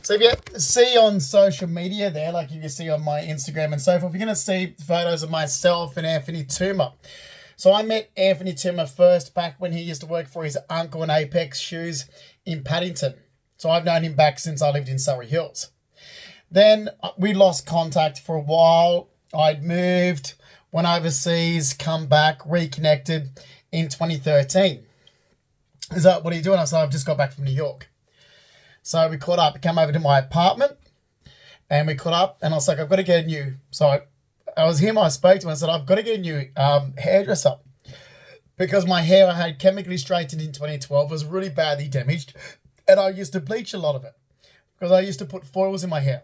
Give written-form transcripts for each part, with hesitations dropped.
So if you see on social media there, like if you see on my Instagram and so forth, you're going to see photos of myself and Anthony Toomer. So I met Anthony Toomer first back when he used to work for his uncle in Apex Shoes in Paddington. So I've known him back since I lived in Surrey Hills. Then we lost contact for a while. I'd moved, went overseas, come back, reconnected in 2013. He's like, what are you doing? I said, I've just got back from New York. So we caught up. He came over to my apartment and we caught up and I was like, I've got to get a new. So I was him. I spoke to him. I said, I've got to get a new hairdresser because my hair I had chemically straightened in 2012 was really badly damaged and I used to bleach a lot of it because I used to put foils in my hair.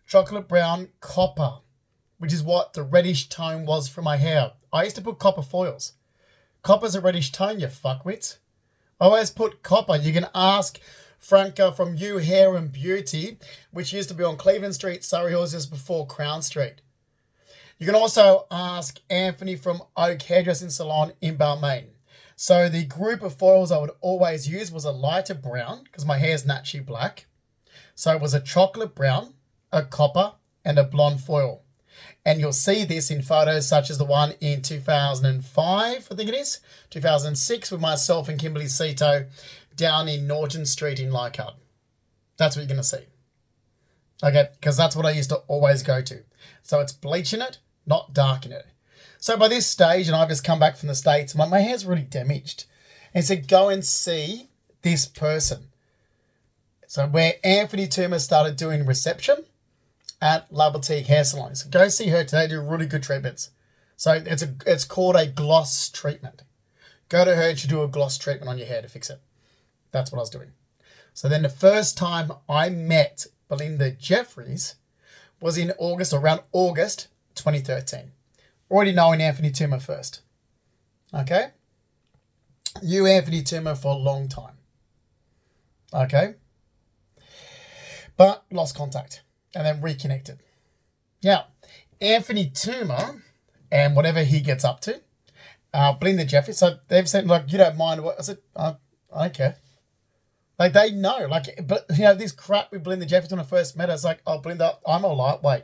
Chocolate brown, copper, which is what the reddish tone was for my hair. I used to put copper foils. Copper's a reddish tone, you fuckwits. I always put copper. You can ask Franca from You Hair and Beauty, which used to be on Cleveland Street, Surrey Hills, just before Crown Street. You can also ask Anthony from Oak Hairdressing Salon in Balmain. So the group of foils I would always use was a lighter brown, because my hair is naturally black. So it was a chocolate brown, a copper, and a blonde foil. And you'll see this in photos such as the one in 2005, I think it is, 2006, with myself and Kimberly Cito down in Norton Street in Leichhardt. That's what you're going to see. Okay, because that's what I used to always go to. So it's bleaching it, not darkening it. So by this stage, and I've just come back from the States, my hair's really damaged. And so go and see this person. So where Anthony Toomer started doing reception at La Boutique Hair Salon. So go see her today, do really good treatments. So it's called a gloss treatment. Go to her and she'll do a gloss treatment on your hair to fix it. That's what I was doing. So then the first time I met Belinda Jeffries was in August, around August 2013. Already knowing Anthony Toomer first. Okay? Knew Anthony Toomer for a long time. Okay? But lost contact and then reconnected. Now, Anthony Toomer and whatever he gets up to, Belinda Jeffries, so they've said, like, you don't mind what, I said, I don't care. Like, they know, like, but, you know, this crap with Belinda Jeffries when I first met her, it's like, oh, Belinda, I'm a lightweight.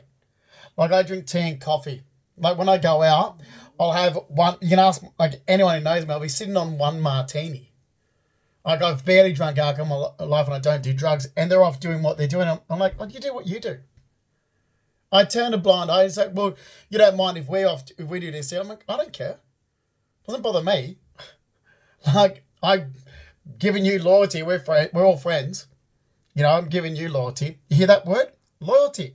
Like, I drink tea and coffee. Like, when I go out, I'll have one, you can ask, like, anyone who knows me, I'll be sitting on one martini. Like, I've barely drunk alcohol in my life and I don't do drugs, and they're off doing what they're doing. I'm like, well, you do what you do. I turn a blind eye and say, well, you don't mind if we do this. I'm like, I don't care. Doesn't bother me. Like, I've given you loyalty. We're all friends. You know, I'm giving you loyalty. You hear that word? Loyalty.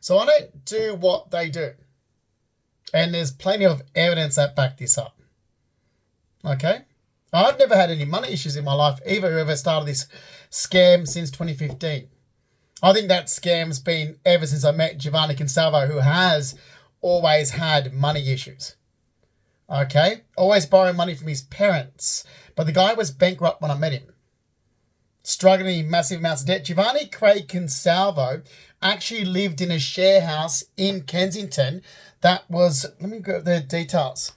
So I don't do what they do. And there's plenty of evidence that back this up. Okay? I've never had any money issues in my life, either whoever started this scam since 2015. I think that scam's been ever since I met Giovanni Consalvo, who has always had money issues. Okay? Always borrowing money from his parents. But the guy was bankrupt when I met him. Struggling in massive amounts of debt. Giovanni Craig Consalvo actually lived in a share house in Kensington that was, let me go the details.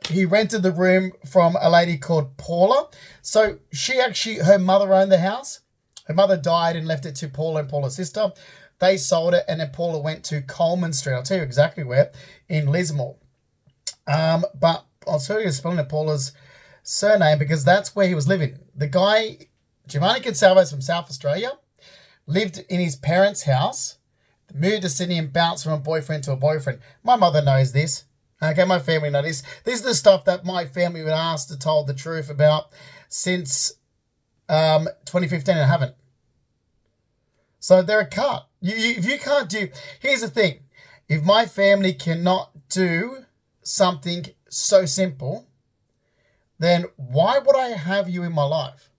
He rented the room from a lady called Paula. So her mother owned the house. Her mother died and left it to Paula and Paula's sister. They sold it and then Paula went to Coleman Street. I'll tell you exactly where, in Lismore. But I'll tell you the spelling of Paula's surname because that's where he was living. The guy, Giovanni Consalvo, is from South Australia, lived in his parents' house, moved to Sydney and bounced from a boyfriend to a boyfriend. My mother knows this. Okay, my family knows this. This is the stuff that my family would ask to told the truth about since 2015 and haven't. So they're a cut. If you can't do... Here's the thing. If my family cannot do something so simple, then why would I have you in my life?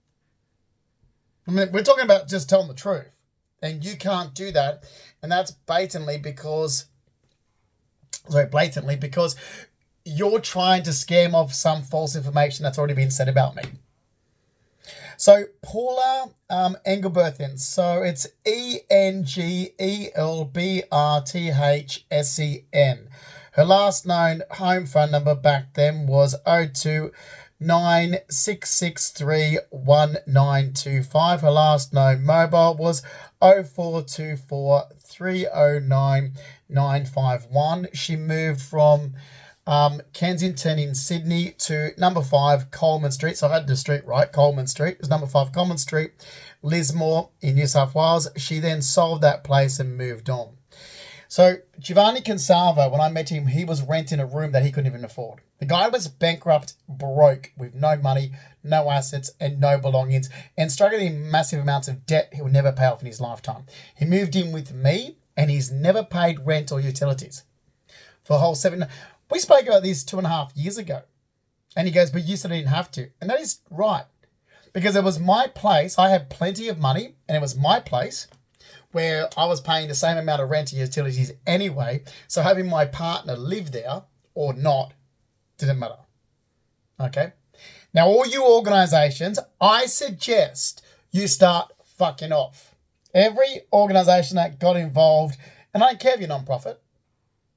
I mean, we're talking about just telling the truth. And you can't do that. And that's blatantly because you're trying to scam off some false information that's already been said about me. So Paula Engelberthen. So it's Engelberthsen. Her last known home phone number back then was 02 96631925. Her last known mobile was 0424 309 951. She moved from Kensington in Sydney to number 5 Coleman Street. So I had the street right, Coleman Street. It was number 5 Coleman Street, Lismore in New South Wales. She then sold that place and moved on. So Giovanni Consalvo, when I met him, he was renting a room that he couldn't even afford. The guy was bankrupt, broke, with no money, no assets, and no belongings, and struggling in massive amounts of debt he will never pay off in his lifetime. He moved in with me, and he's never paid rent or utilities for a whole 7. We spoke about this 2.5 years ago, and he goes, but you said I didn't have to. And that is right, because it was my place. I had plenty of money, and it was my place, where I was paying the same amount of rent and utilities anyway. So having my partner live there or not didn't matter. Okay? Now, all you organisations, I suggest you start fucking off. Every organisation that got involved, and I don't care if you're non-profit,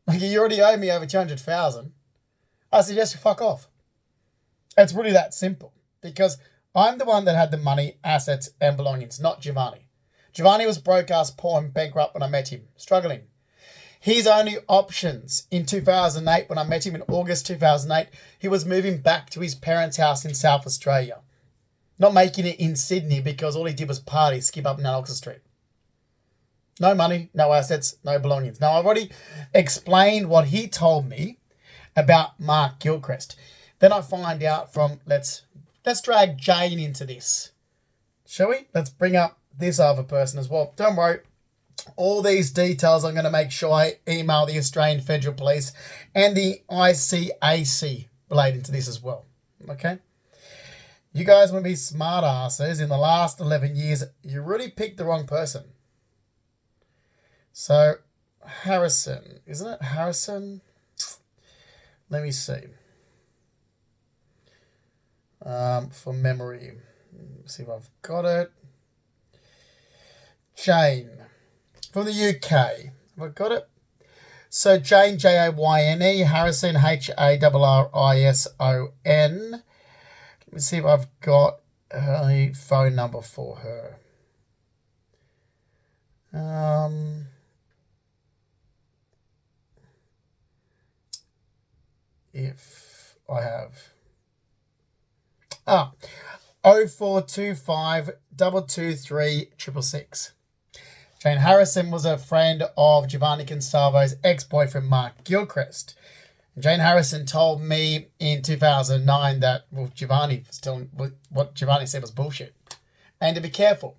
like you already owe me over 200,000, I suggest you fuck off. It's really that simple, because I'm the one that had the money, assets, and belongings, not Giovanni. Giovanni was broke ass, poor and bankrupt when I met him, struggling. His only options in 2008, when I met him in August 2008, he was moving back to his parents' house in South Australia. Not making it in Sydney because all he did was party, skip up and down Oxford Street. No money, no assets, no belongings. Now, I've already explained what he told me about Mark Gilchrist. Then I find out from, let's drag Jane into this. Shall we? Let's bring up this other person as well. Don't worry. All these details I'm going to make sure I email the Australian Federal Police and the ICAC relating to this as well. Okay? You guys want to be smart asses. In the last 11 years, you really picked the wrong person. So, Harrison. Isn't it Harrison? Let me see. For memory. Let's see if I've got it. Jane. From the UK. Have I got it? So, Jane, Jayne, Harrison, Harrison. Let me see if I've got a phone number for her. If I have. 0425 223 666. Jane Harrison was a friend of Giovanni Consalvo's ex-boyfriend Mark Gilchrist. Jane Harrison told me in 2009 that, Giovanni was telling what Giovanni said was bullshit. And to be careful,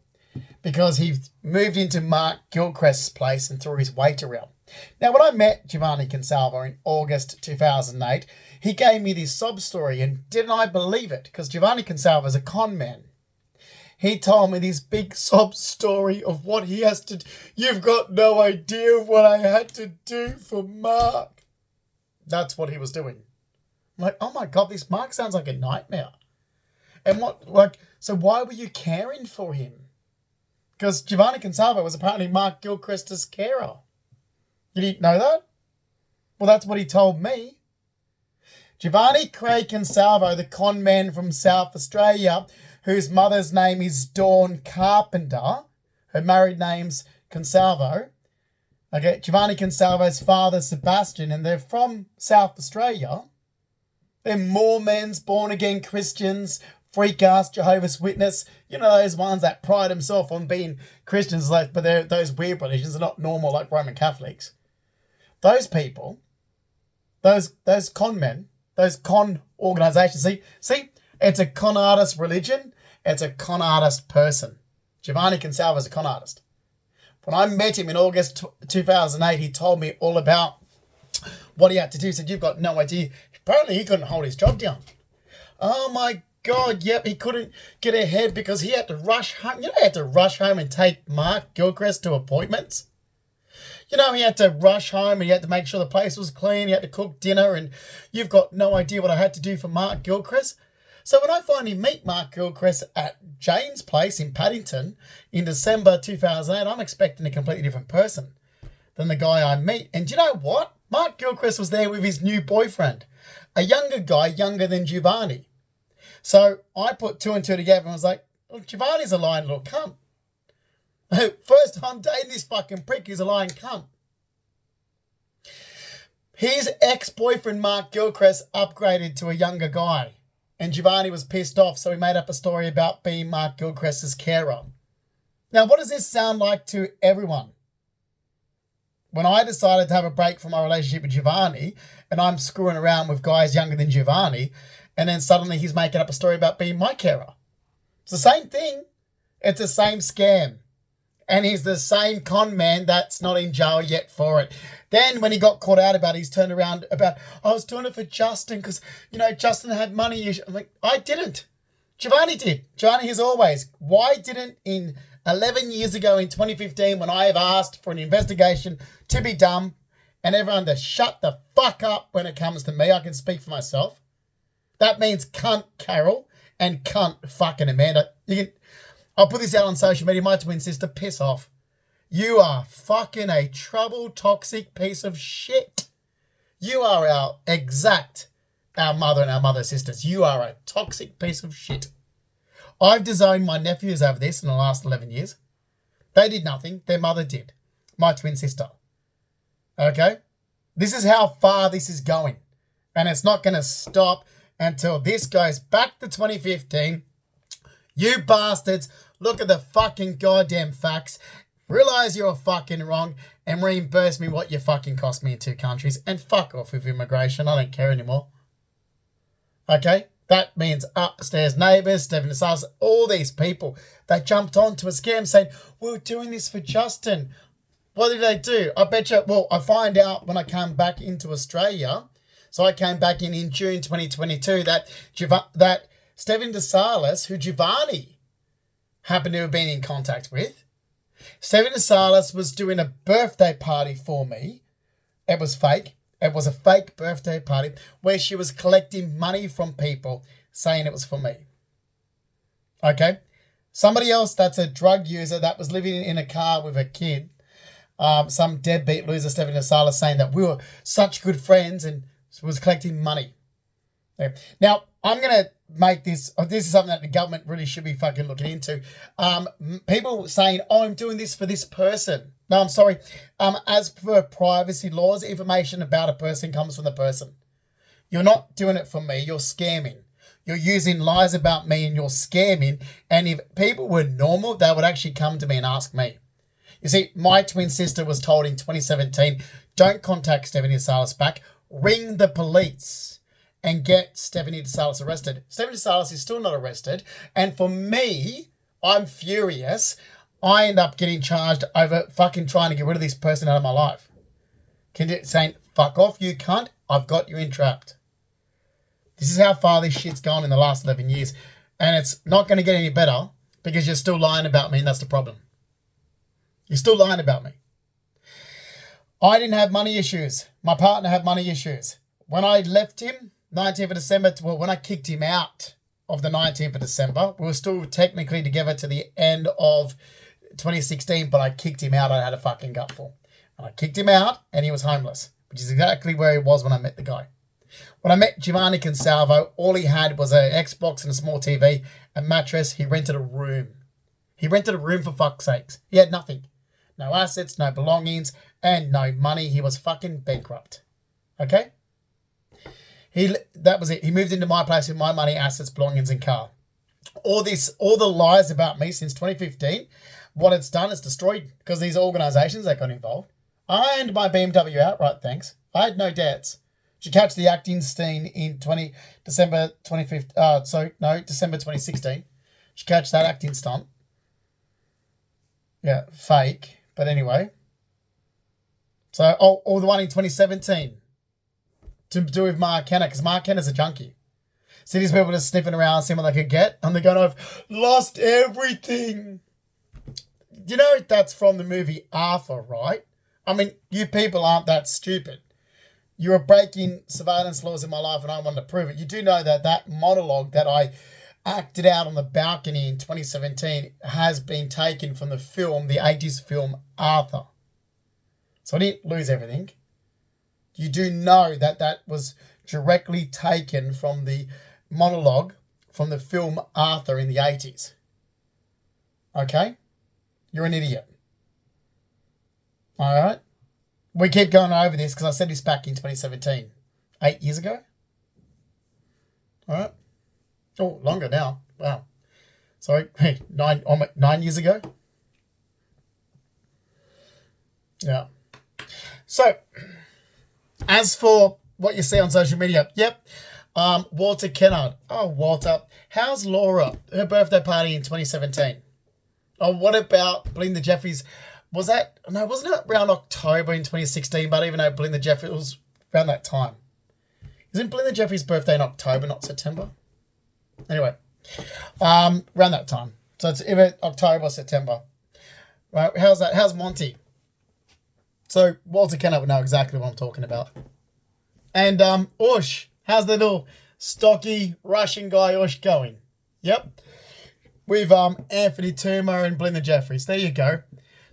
because he moved into Mark Gilchrist's place and threw his weight around. Now, when I met Giovanni Consalvo in August 2008, he gave me this sob story, and didn't I believe it? Because Giovanni Consalvo is a con man. He told me this big sob story of what he has to do. You've got no idea of what I had to do for Mark. That's what he was doing. I'm like, oh my God, this Mark sounds like a nightmare. And so why were you caring for him? Because Giovanni Consalvo was apparently Mark Gilchrist's carer. You didn't know that? Well, that's what he told me. Giovanni Craig Consalvo, the con man from South Australia, whose mother's name is Dawn Carpenter. Her married name's Consalvo. Okay, Giovanni Consalvo's father, Sebastian, and they're from South Australia. They're Mormons, born-again Christians, freak-ass Jehovah's Witness. You know, those ones that pride themselves on being Christians, but they're those weird religions. They're not normal like Roman Catholics. Those people, those con men, those con organizations, see, it's a con artist religion. It's a con artist person. Giovanni Consalvo is a con artist. When I met him in August 2008, he told me all about what he had to do. He said, you've got no idea. Apparently, he couldn't hold his job down. Oh, my God. Yep, he couldn't get ahead because he had to rush home. You know, he had to rush home and take Mark Gilchrist to appointments. You know, he had to rush home and he had to make sure the place was clean. He had to cook dinner, and you've got no idea what I had to do for Mark Gilchrist. So when I finally meet Mark Gilchrist at Jane's place in Paddington in December 2008, I'm expecting a completely different person than the guy I meet. And do you know what? Mark Gilchrist was there with his new boyfriend, a younger guy, younger than Giovanni. So I put two and two together and was like, well, Giovanni's a lying little cunt. First time dating this fucking prick who's a lying cunt. His ex-boyfriend Mark Gilchrist upgraded to a younger guy. And Giovanni was pissed off, so he made up a story about being Mark Gilchrist's carer. Now, what does this sound like to everyone? When I decided to have a break from my relationship with Giovanni, and I'm screwing around with guys younger than Giovanni, and then suddenly he's making up a story about being my carer. It's the same thing. It's the same scam. And he's the same con man that's not in jail yet for it. Then when he got caught out about it, he's turned around about, I was doing it for Justin because, Justin had money issues. I'm like, I didn't. Giovanni did. Giovanni has always. Why didn't in 11 years ago in 2015 when I have asked for an investigation to be done and everyone to shut the fuck up when it comes to me? I can speak for myself. That means cunt Carol and cunt fucking Amanda. I'll put this out on social media. My twin sister, piss off. You are fucking a troubled, toxic piece of shit. You are our mother and our mother sisters. You are a toxic piece of shit. I've disowned my nephews over this in the last 11 years. They did nothing. Their mother did. My twin sister. Okay? This is how far this is going. And it's not going to stop until this goes back to 2015. You bastards, look at the fucking goddamn facts, realize you're fucking wrong, and reimburse me what you fucking cost me in 2 countries, and fuck off with immigration. I don't care anymore. Okay? That means upstairs neighbours, Stephen DeSalis, all these people, they jumped onto a scam saying, we're doing this for Justin. What did they do? I bet you, I find out when I come back into Australia. So I came back in June 2022 that Stephen DeSalis, who Giovanni happened to have been in contact with, Stephen DeSalis was doing a birthday party for me. It was fake. It was a fake birthday party where she was collecting money from people saying it was for me. Okay? Somebody else that's a drug user that was living in a car with a kid, some deadbeat loser, Stephen DeSalis, saying that we were such good friends and was collecting money. Okay. Now, I'm going to make this is something that the government really should be fucking looking into. People saying, I'm doing this for this person. No, I'm sorry. As per privacy laws, information about a person comes from the person. You're not doing it for me. You're scamming. You're using lies about me and you're scamming. And if people were normal, they would actually come to me and ask me. You see, my twin sister was told in 2017, don't contact Stephanie DeSalis back. Ring the police and get Stephanie DeSalis arrested. Stephanie DeSalis is still not arrested. And for me, I'm furious. I end up getting charged over fucking trying to get rid of this person out of my life. Saying, fuck off, you cunt. I've got you entrapped. This is how far this shit's gone in the last 11 years. And it's not going to get any better because you're still lying about me and that's the problem. You're still lying about me. I didn't have money issues. My partner had money issues. When I left him, 19th of December, when I kicked him out of the 19th of December, we were still technically together to the end of 2016, but I kicked him out. I had a fucking gutful. And I kicked him out and he was homeless, which is exactly where he was when I met the guy. When I met Giovanni Consalvo, all he had was an Xbox and a small TV, a mattress. He rented a room. He rented a room for fuck's sakes. He had nothing. No assets, no belongings, and no money. He was fucking bankrupt. Okay? That was it. He moved into my place with my money, assets, belongings, and car. All the lies about me since 2015, what it's done is destroyed because these organisations that got involved. I owned my BMW outright, thanks. I had no debts. Did you catch the acting scene in December 2016? Did you catch that acting stunt? Yeah, fake. But anyway. So, or the one in 2017 to do with Mark Henner, because Mark Henner's a junkie. See these people just sniffing around, seeing what they could get, and they're going, I've lost everything. You know that's from the movie Arthur, right? I mean, you people aren't that stupid. You were breaking surveillance laws in my life and I wanted to prove it. You do know that that monologue that I acted out on the balcony in 2017 has been taken from the film, the 80s film Arthur. So I didn't lose everything. You do know that that was directly taken from the monologue from the film Arthur in the 80s. Okay? You're an idiot. All right? We keep going over this because I said this back in 2017. 8 years ago? All right? Oh, longer now. Wow. Sorry. Hey, 9 years ago? Yeah. So, as for what you see on social media, yep. Walter Kennard. Oh, Walter. How's Laura? Her birthday party in 2017. Oh, what about Belinda Jeffries? Wasn't it around October in 2016? But even though Belinda Jeffries was around that time. Isn't Belinda Jeffries' birthday in October, not September? Anyway, around that time. So it's either October or September. Right? How's that? How's Monty? So Walter Kennard would know exactly what I'm talking about. And Ush, how's the little stocky Russian guy Ush going? Yep. With Anthony Toomer and Belinda Jeffries. There you go.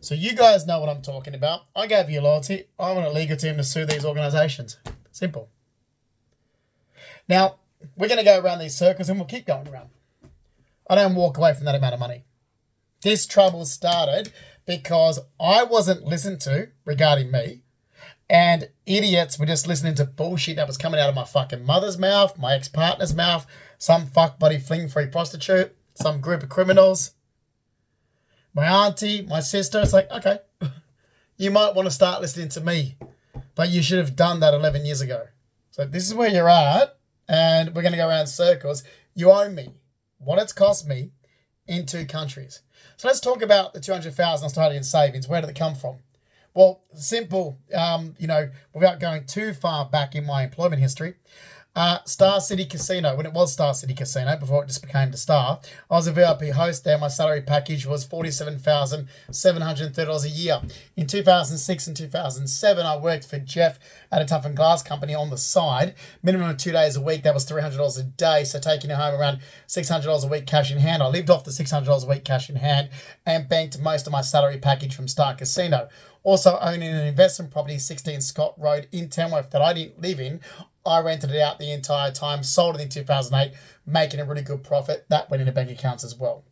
So you guys know what I'm talking about. I gave you loyalty. I want a legal team to sue these organisations. Simple. Now, we're going to go around these circles and we'll keep going around. I don't walk away from that amount of money. This trouble started because I wasn't listened to regarding me, and idiots were just listening to bullshit that was coming out of my fucking mother's mouth, my ex-partner's mouth, some fuck buddy fling-free prostitute, some group of criminals, my auntie, my sister. It's like, okay, you might want to start listening to me, but you should have done that 11 years ago. So this is where you're at, and we're going to go around circles. You owe me what it's cost me in 2 countries. So let's talk about the 200,000 I started in savings. Where did it come from? Well, simple, without going too far back in my employment history. Star City Casino, when it was Star City Casino, before it just became The Star, I was a VIP host there. My salary package was $47,730 a year. In 2006 and 2007, I worked for Jeff at a Tough and Glass company on the side. Minimum of 2 days a week. That was $300 a day. So taking home around $600 a week cash in hand. I lived off the $600 a week cash in hand and banked most of my salary package from Star Casino. Also owning an investment property, 16 Scott Road in Tamworth, that I didn't live in. I rented it out the entire time, sold it in 2008, making a really good profit. That went into bank accounts as well.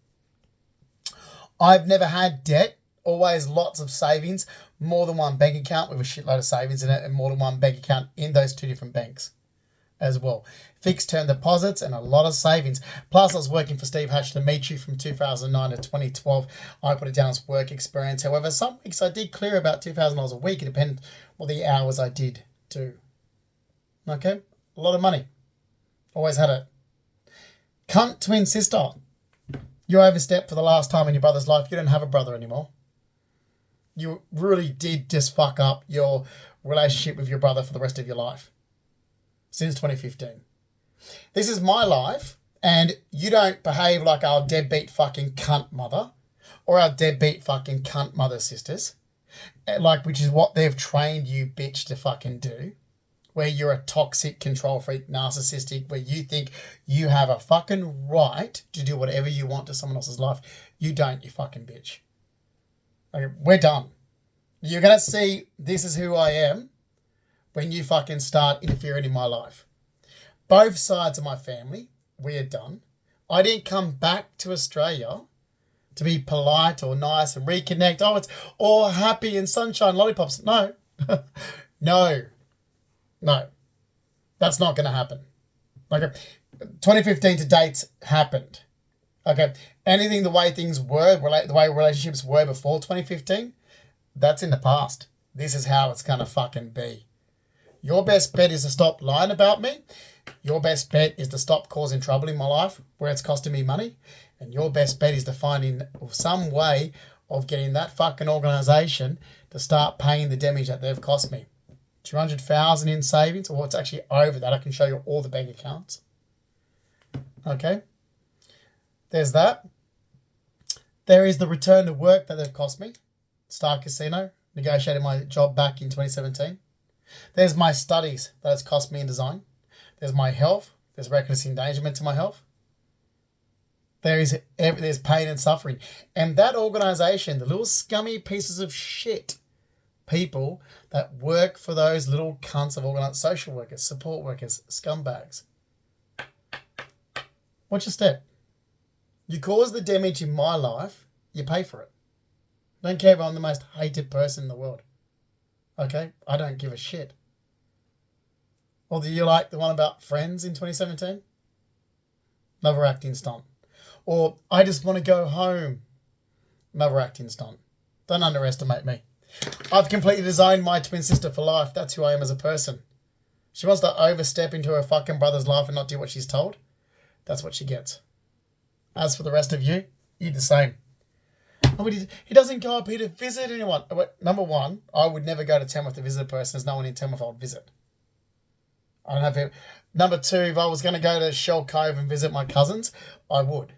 I've never had debt, always lots of savings, more than one bank account with a shitload of savings in it, and more than one bank account in those 2 different banks as well. Fixed term deposits and a lot of savings. Plus, I was working for Steve Hatch Dimitri from 2009 to 2012. I put it down as work experience. However, some weeks I did clear about $2,000 a week. It depends what the hours I did too. Okay? A lot of money. Always had it. Cunt twin sister. You overstepped for the last time in your brother's life. You don't have a brother anymore. You really did just fuck up your relationship with your brother for the rest of your life. Since 2015. This is my life, and you don't behave like our deadbeat fucking cunt mother or our deadbeat fucking cunt mother sisters, which is what they've trained you bitch to fucking do, where you're a toxic, control freak, narcissistic, where you think you have a fucking right to do whatever you want to someone else's life. You don't, you fucking bitch. Okay, we're done. You're going to see this is who I am when you fucking start interfering in my life. Both sides of my family, we are done. I didn't come back to Australia to be polite or nice and reconnect. Oh, it's all happy and sunshine lollipops. No. No. That's not going to happen. Okay. 2015 to date happened. Okay. Anything the way things were, the way relationships were before 2015, that's in the past. This is how it's going to fucking be. Your best bet is to stop lying about me. Your best bet is to stop causing trouble in my life where it's costing me money. And your best bet is to find some way of getting that fucking organisation to start paying the damage that they've cost me. 200,000 in savings, or it's actually over that. I can show you all the bank accounts. Okay. There's that. There is the return to work that they've cost me. Star Casino, negotiated my job back in 2017. There's my studies that it's cost me in design. There's my health. There's reckless endangerment to my health. There's pain and suffering. And that organisation, the little scummy pieces of shit people that work for those little cunts of social workers, support workers, scumbags. What's your step? You cause the damage in my life, you pay for it. Don't care if I'm the most hated person in the world. Okay? I don't give a shit. Or do you like the one about Friends in 2017? Another acting stunt. Or I just want to go home. Another acting stunt. Don't underestimate me. I've completely designed my twin sister for life. That's who I am as a person. She wants to overstep into her fucking brother's life and not do what she's told. That's what she gets. As for the rest of you, you're the same. Oh, he doesn't go up here to visit anyone. Number one, I would never go to Tamworth to visit a person. There's no one in Tamworth I would visit. I don't have it. Number two, if I was going to go to Shell Cove and visit my cousins, I would.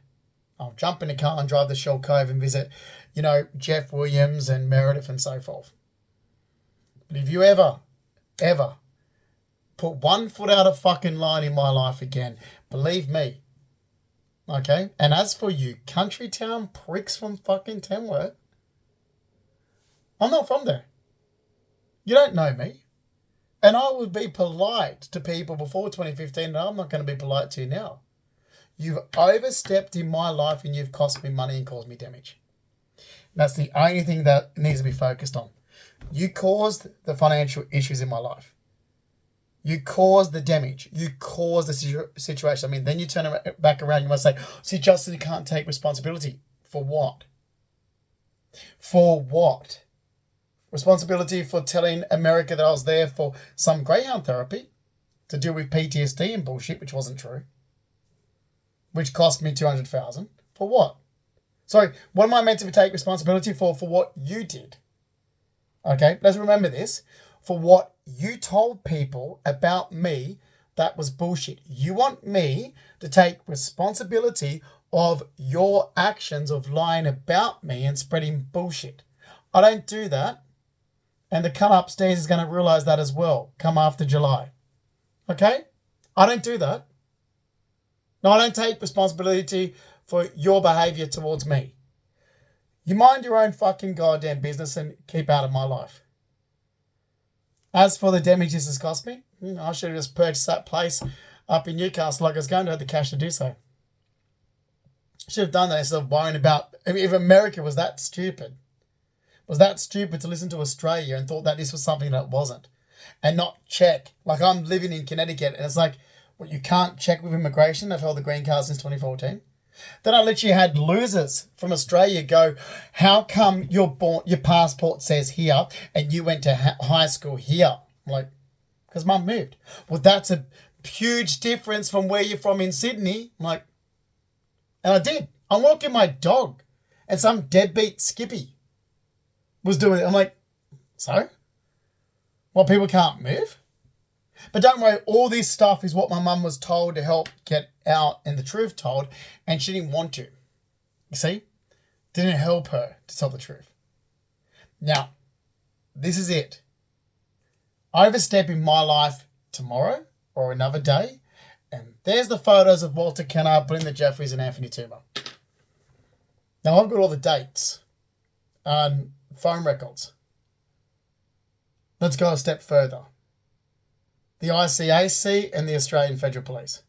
I'll jump in the car and drive to Shell Cove and visit, Jeff Williams and Meredith and so forth. But if you ever put one foot out of fucking line in my life again, believe me, okay? And as for you country town pricks from fucking Tamworth, I'm not from there. You don't know me. And I would be polite to people before 2015, and I'm not going to be polite to you now. You've overstepped in my life and you've cost me money and caused me damage. That's the only thing that needs to be focused on. You caused the financial issues in my life. You caused the damage. You caused the situation. I mean, then you turn it back around. You must say, see, Justin can't take responsibility. For what? For what? Responsibility for telling America that I was there for some greyhound therapy to deal with PTSD and bullshit, which wasn't true. Which cost me $200,000. For what? Sorry, what am I meant to take responsibility for what you did? Okay, let's remember this. For what you told people about me, that was bullshit. You want me to take responsibility of your actions of lying about me and spreading bullshit. I don't do that. And the cunt upstairs is going to realise that as well, come after July. Okay? I don't do that. No, I don't take responsibility for your behaviour towards me. You mind your own fucking goddamn business and keep out of my life. As for the damage this has cost me, I should have just purchased that place up in Newcastle like I was going to have the cash to do so. Should have done that instead of worrying about, if America was that stupid to listen to Australia and thought that this was something that it wasn't. And not check. Like I'm living in Connecticut and it's like, what, you can't check with immigration? They've held the green card since 2014. Then I literally had losers from Australia go, how come your passport says here and you went to high school here? I'm like, because mum moved. Well, that's a huge difference from where you're from in Sydney. I'm like, and I did. I'm walking my dog and some deadbeat Skippy was doing it. I'm like, so? Well, people can't move? But don't worry, all this stuff is what my mum was told to help get out and the truth told, and she didn't want to. You see? Didn't help her to tell the truth. Now, this is it. Overstep in my life tomorrow or another day, and there's the photos of Walter Kennard, Belinda Jeffries, and Anthony Toomer. Now, I've got all the dates and phone records. Let's go a step further. The ICAC and the Australian Federal Police.